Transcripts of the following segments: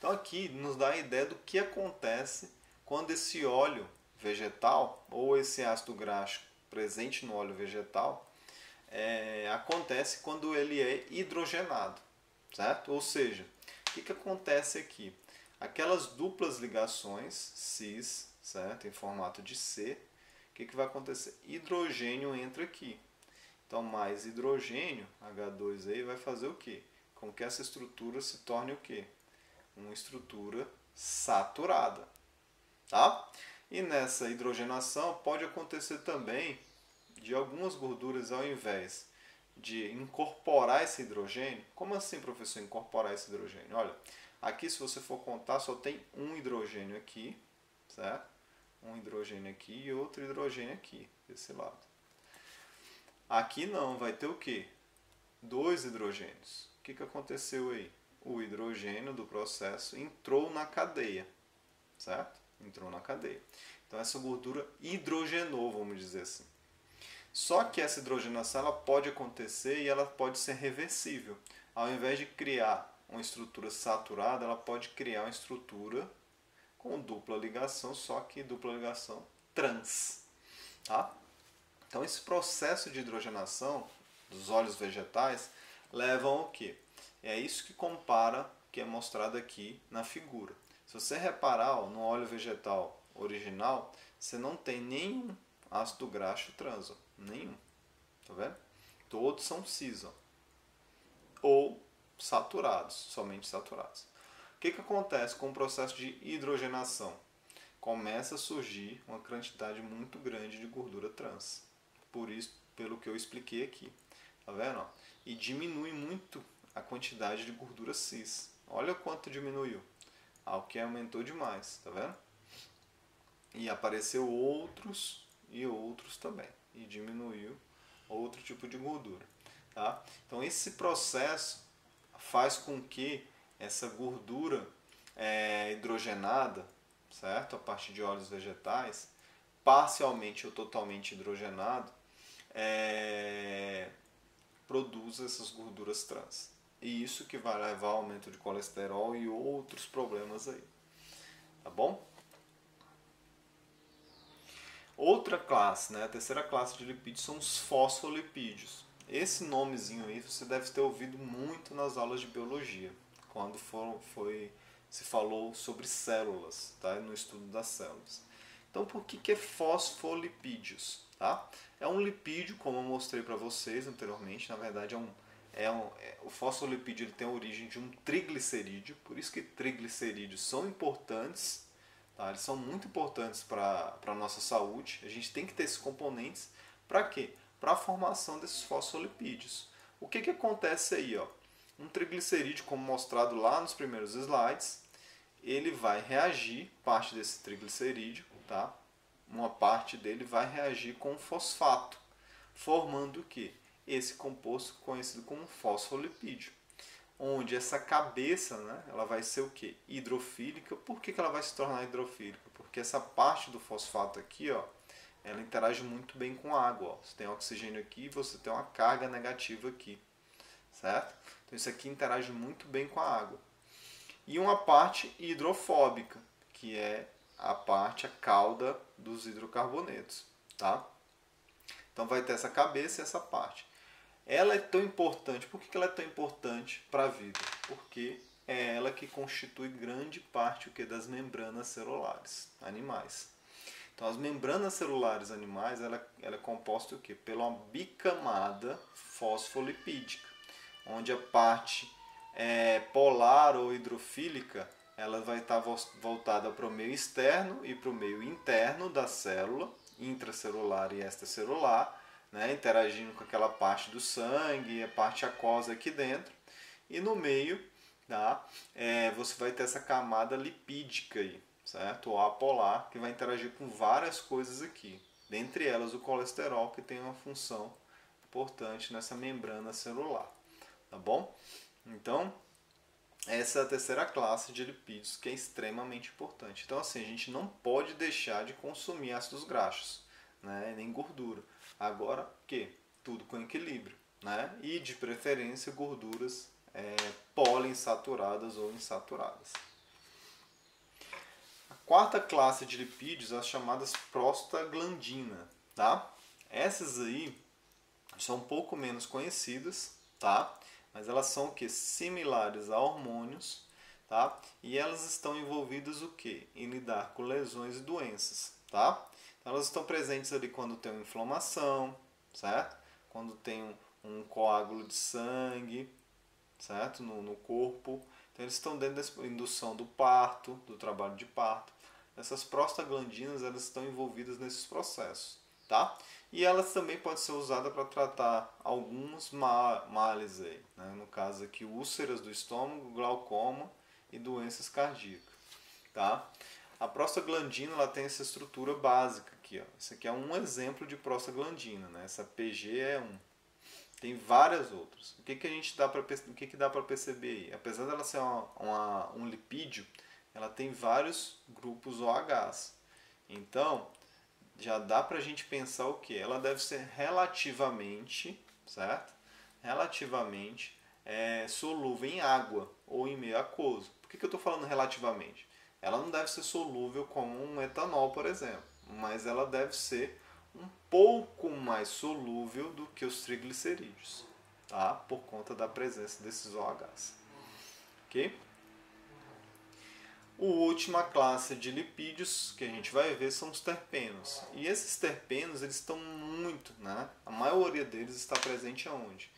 Então aqui nos dá a ideia do que acontece quando esse óleo vegetal ou esse ácido graxo presente no óleo vegetal acontece quando ele é hidrogenado, certo? Ou seja, o que acontece aqui? Aquelas duplas ligações cis, certo? Em formato de C, o que vai acontecer? Hidrogênio entra aqui. Então, mais hidrogênio, H2 aí, vai fazer o quê? Com que essa estrutura se torne o quê? Uma estrutura saturada, tá? E nessa hidrogenação pode acontecer também de algumas gorduras, ao invés de incorporar esse hidrogênio. Como assim, professor, incorporar esse hidrogênio? Olha, aqui se você for contar, só tem um hidrogênio aqui, certo? Um hidrogênio aqui e outro hidrogênio aqui, desse lado. Aqui não, vai ter o quê? Dois hidrogênios. O que aconteceu aí? O hidrogênio do processo entrou na cadeia, certo? Entrou na cadeia. Então essa gordura hidrogenou, vamos dizer assim. Só que essa hidrogenação ela pode acontecer e ela pode ser reversível. Ao invés de criar uma estrutura saturada, ela pode criar uma estrutura com dupla ligação, só que dupla ligação trans. Tá? Então esse processo de hidrogenação dos óleos vegetais levam ao quê? É isso que compara, que é mostrado aqui na figura. Se você reparar no óleo vegetal original, você não tem nenhum ácido graxo trans, nenhum. Tá vendo? Todos são cis, ou saturados, somente saturados. O que acontece com o processo de hidrogenação? Começa a surgir uma quantidade muito grande de gordura trans. Por isso, pelo que eu expliquei aqui. Tá vendo? E diminui muito a quantidade de gordura cis. Olha quanto diminuiu. Algo que aumentou demais, tá vendo? E apareceu outros e outros também. E diminuiu outro tipo de gordura. Tá? Então esse processo faz com que essa gordura hidrogenada, certo? A partir de óleos vegetais, parcialmente ou totalmente hidrogenado, produza essas gorduras trans. E isso que vai levar ao aumento de colesterol e outros problemas aí. Tá bom? Outra classe, né, a terceira classe de lipídios são os fosfolipídios. Esse nomezinho aí você deve ter ouvido muito nas aulas de biologia, quando se falou sobre células, tá? No estudo das células. Então, por que é fosfolipídios? Tá? É um lipídio, como eu mostrei para vocês anteriormente, na verdade o fosfolipídio ele tem a origem de um triglicerídeo, por isso que triglicerídeos são importantes. Tá? Eles são muito importantes para a nossa saúde. A gente tem que ter esses componentes. Para quê? Para a formação desses fosfolipídios. O que acontece aí? Ó? Um triglicerídeo, como mostrado lá nos primeiros slides, ele vai reagir, parte desse triglicerídeo, tá? Uma parte dele vai reagir com o fosfato, formando o quê? Esse composto conhecido como fosfolipídio. Onde essa cabeça, né, ela vai ser o quê? Hidrofílica. Por que ela vai se tornar hidrofílica? Porque essa parte do fosfato aqui, ó, ela interage muito bem com a água. Ó. Você tem oxigênio aqui e você tem uma carga negativa aqui, certo? Então isso aqui interage muito bem com a água. E uma parte hidrofóbica, que é a cauda dos hidrocarbonetos, tá? Então vai ter essa cabeça e essa parte. Ela é tão importante. Por que ela é tão importante para a vida? Porque é ela que constitui grande parte das membranas celulares animais. Então, as membranas celulares animais ela é composta o quê? Pela uma bicamada fosfolipídica, onde a parte polar ou hidrofílica ela vai estar voltada para o meio externo e para o meio interno da célula, intracelular e extracelular, né, interagindo com aquela parte do sangue, a parte aquosa aqui dentro. E no meio, tá, você vai ter essa camada lipídica aí, certo? Ou apolar, que vai interagir com várias coisas aqui. Dentre elas o colesterol, que tem uma função importante nessa membrana celular. Tá bom? Então, essa é a terceira classe de lipídios, que é extremamente importante. Então, assim, a gente não pode deixar de consumir ácidos graxos, né, nem gordura. Agora, o que? Tudo com equilíbrio, né? E de preferência gorduras poliinsaturadas ou insaturadas. Quarta classe de lipídios, as chamadas prostaglandina, tá? Essas aí são um pouco menos conhecidas, tá? Mas elas são o que? Similares a hormônios, tá? E elas estão envolvidas o que? Em lidar com lesões e doenças, tá? Então, elas estão presentes ali quando tem uma inflamação, certo? Quando tem um coágulo de sangue, certo? No corpo. Então, eles estão dentro da indução do parto, do trabalho de parto. Essas prostaglandinas, elas estão envolvidas nesses processos, tá? E elas também podem ser usadas para tratar alguns males aí, né? No caso aqui, úlceras do estômago, glaucoma e doenças cardíacas, tá? A prostaglandina, ela tem essa estrutura básica aqui, ó. Esse aqui é um exemplo de prostaglandina, né? Essa PG é um. Tem várias outras. O que a gente dá para perceber aí? Apesar dela ser um lipídio, ela tem vários grupos OHs. Então, já dá para a gente pensar o que? Ela deve ser relativamente, certo? Relativamente solúvel em água ou em meio aquoso. Por que eu estou falando relativamente? Ela não deve ser solúvel como um etanol, por exemplo, mas ela deve ser um pouco mais solúvel do que os triglicerídeos, tá? Por conta da presença desses OHs. Ok? A última classe de lipídios que a gente vai ver são os terpenos. E esses terpenos, eles estão muito, né? A maioria deles está presente aonde?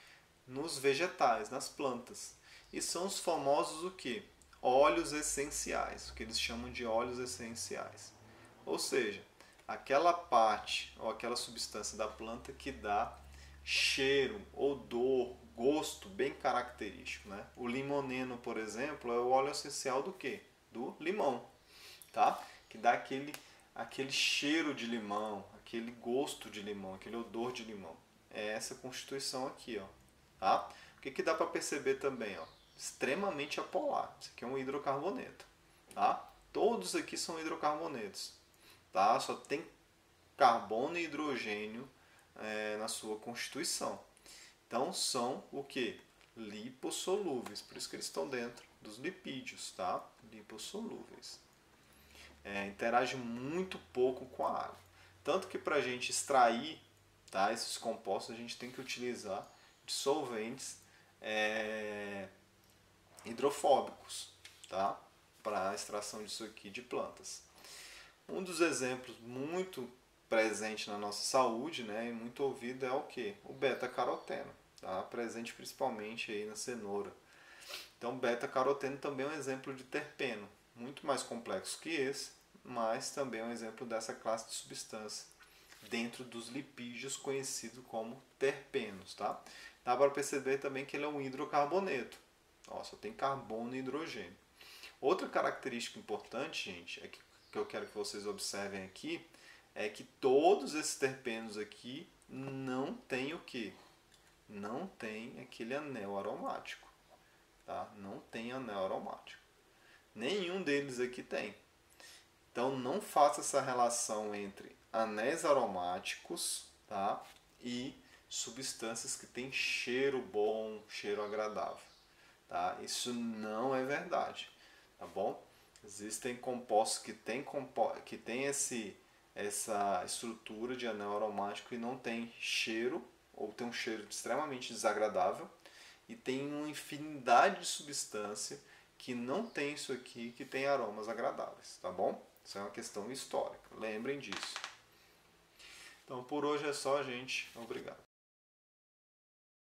Nos vegetais, nas plantas. E são os famosos o quê? Óleos essenciais, o que eles chamam de óleos essenciais. Ou seja, aquela parte ou aquela substância da planta que dá cheiro, odor, gosto bem característico, né? O limoneno, por exemplo, é o óleo essencial do quê? Do limão, tá? Que dá aquele cheiro de limão, aquele gosto de limão, aquele odor de limão. É essa constituição aqui, ó, tá? O que dá para perceber também, ó? Extremamente apolar. Isso aqui é um hidrocarboneto, tá? Todos aqui são hidrocarbonetos, tá? Só tem carbono e hidrogênio na sua constituição. Então são o que? Lipossolúveis, por isso que eles estão dentro dos lipídios, tá? Lipossolúveis. Interage muito pouco com a água. Tanto que para a gente extrair, tá, esses compostos, a gente tem que utilizar dissolventes hidrofóbicos, tá? Para a extração disso aqui de plantas. Um dos exemplos muito presente na nossa saúde, né, e muito ouvido é o que? O beta-caroteno, tá? Presente principalmente aí na cenoura. Então, beta-caroteno também é um exemplo de terpeno, muito mais complexo que esse, mas também é um exemplo dessa classe de substância dentro dos lipídios conhecido como terpenos, tá? Dá para perceber também que ele é um hidrocarboneto. Ó, só tem carbono e hidrogênio. Outra característica importante, gente, que eu quero que vocês observem aqui, é que todos esses terpenos aqui não tem o que? Não tem aquele anel aromático, tá? Não tem anel aromático. Nenhum deles aqui tem. Então não faça essa relação entre anéis aromáticos, tá? E substâncias que têm cheiro bom, cheiro agradável, tá? Isso não é verdade, tá bom? Existem compostos que têm essa estrutura de anel aromático e não tem cheiro, ou tem um cheiro extremamente desagradável, e tem uma infinidade de substância que não tem isso aqui, que tem aromas agradáveis, tá bom? Isso é uma questão histórica, lembrem disso. Então por hoje é só, gente. Obrigado.